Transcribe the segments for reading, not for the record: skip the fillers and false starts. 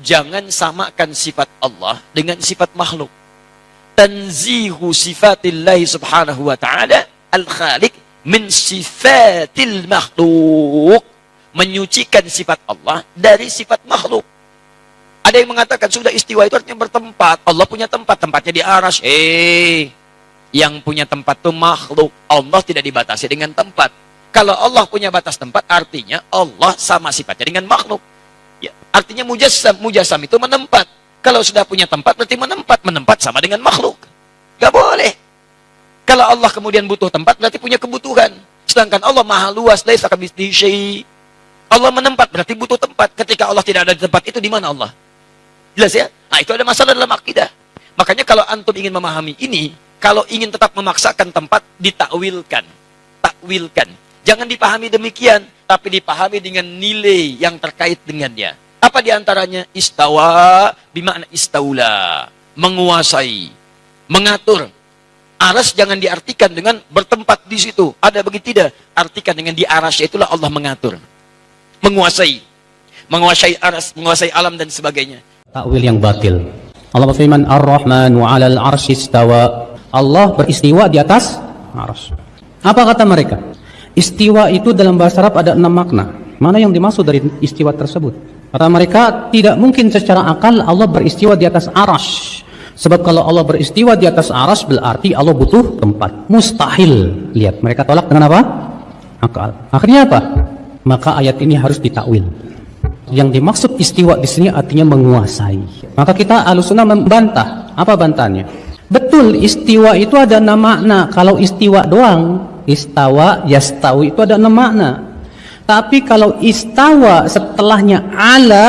jangan samakan sifat Allah dengan sifat makhluk. Tanzihu sifatillahi subhanahu wa ta'ala al-khaliq min sifatil makhluk. Menyucikan sifat Allah dari sifat makhluk. Ada yang mengatakan sudah istiwa itu artinya bertempat. Allah punya tempat, tempatnya di arasy. Yang punya tempat itu makhluk. Allah tidak dibatasi dengan tempat. Kalau Allah punya batas tempat, artinya Allah sama sifatnya dengan makhluk. Ya, artinya mujassam itu menempat. Kalau sudah punya tempat, berarti menempat sama dengan makhluk. Gak boleh. Kalau Allah kemudian butuh tempat, berarti punya kebutuhan. Sedangkan Allah maha luas, laisa kamitslihi syai'. Allah menempat, berarti butuh tempat. Ketika Allah tidak ada di tempat itu, di mana Allah? Jelas ya? Nah, itu ada masalah dalam akidah. Makanya kalau antum ingin memahami ini, kalau ingin tetap memaksakan tempat, ditakwilkan. Takwilkan. Jangan dipahami demikian, tapi dipahami dengan nilai yang terkait dengannya. Apa diantaranya? Istawa, bimakna istaula. Menguasai. Mengatur. Aras jangan diartikan dengan bertempat di situ. Ada begitu tidak? Artikan dengan di aras, itulah Allah mengatur. Menguasai. Menguasai aras, menguasai alam dan sebagainya. Takwil yang batil. Allah berfirman, Ar-Rahmanu 'alal 'arsy istawa. Allah beristiwa di atas arsy. Apa kata mereka? Istiwa itu dalam bahasa Arab ada 6 makna. Mana yang dimaksud dari istiwa tersebut? Kata mereka, tidak mungkin secara akal Allah beristiwa di atas arsy. Sebab kalau Allah beristiwa di atas arsy berarti Allah butuh tempat. Mustahil. Lihat, mereka tolak dengan apa? Akal. Akhirnya apa? Maka ayat ini harus ditakwil. Yang dimaksud istiwa di sini artinya menguasai. Maka kita Ahlussunnah membantah. Apa bantahnya? Betul, istiwa itu ada 6 makna. Kalau istiwa doang, istawa, yastawi itu ada 6 makna. Tapi kalau istawa setelahnya ala,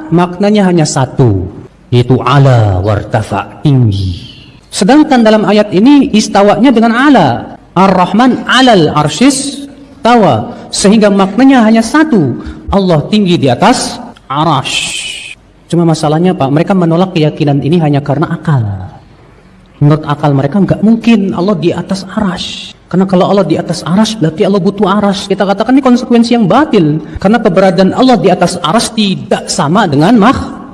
maknanya hanya 1, yaitu ala wartafa, tinggi. Sedangkan dalam ayat ini istawanya dengan ala. Ar-Rahman 'alal 'arsyis tawa, sehingga maknanya hanya 1, Allah tinggi di atas arasy. Cuma masalahnya Pak, mereka menolak keyakinan ini hanya karena akal. Menurut akal mereka nggak mungkin Allah di atas arasy. Karena kalau Allah di atas arasy berarti Allah butuh arasy. Kita katakan ini konsekuensi yang batil. Karena keberadaan Allah di atas arasy tidak sama dengan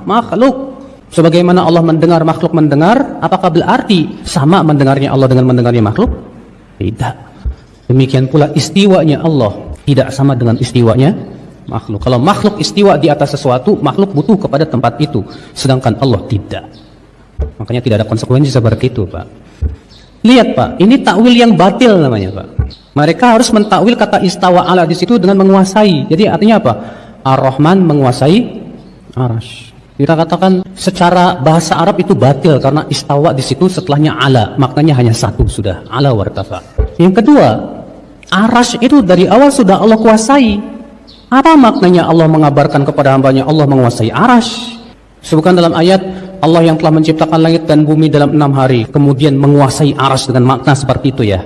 makhluk. Sebagaimana Allah mendengar, makhluk mendengar, apakah berarti sama mendengarnya Allah dengan mendengarnya makhluk? Tidak. Demikian pula istiwanya Allah tidak sama dengan istiwanya makhluk. Kalau makhluk istiwa di atas sesuatu, makhluk butuh kepada tempat itu. Sedangkan Allah tidak. Makanya tidak ada konsekuensi seperti itu, Pak. Lihat, Pak, ini takwil yang batil namanya, Pak. Mereka harus mentakwil kata istawa ala di situ dengan menguasai. Jadi artinya apa? Ar-Rahman menguasai arasy. Kita katakan secara bahasa Arab itu batil karena istawa di situ setelahnya ala, maknanya hanya 1 sudah, ala wartafa. Yang kedua, arasy itu dari awal sudah Allah kuasai. Apa maknanya Allah mengabarkan kepada hambanya Allah menguasai arasy? Sebutkan dalam ayat Allah yang telah menciptakan langit dan bumi dalam 6 hari, kemudian menguasai arasy dengan makna seperti itu ya.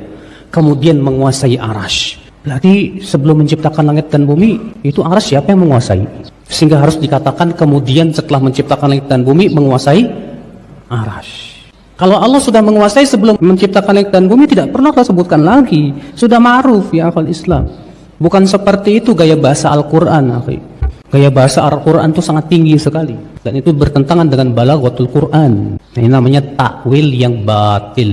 Kemudian menguasai arasy. Berarti sebelum menciptakan langit dan bumi itu arasy siapa yang menguasai? Sehingga harus dikatakan kemudian setelah menciptakan langit dan bumi menguasai arasy. Kalau Allah sudah menguasai sebelum menciptakan langit dan bumi tidak perlu kita sebutkan lagi. Sudah ma'ruf ya akal Islam. Bukan seperti itu gaya bahasa Al-Quran, akhi. Gaya bahasa Al-Quran itu sangat tinggi sekali. Dan itu bertentangan dengan balaghatul Quran. Ini namanya takwil yang batil.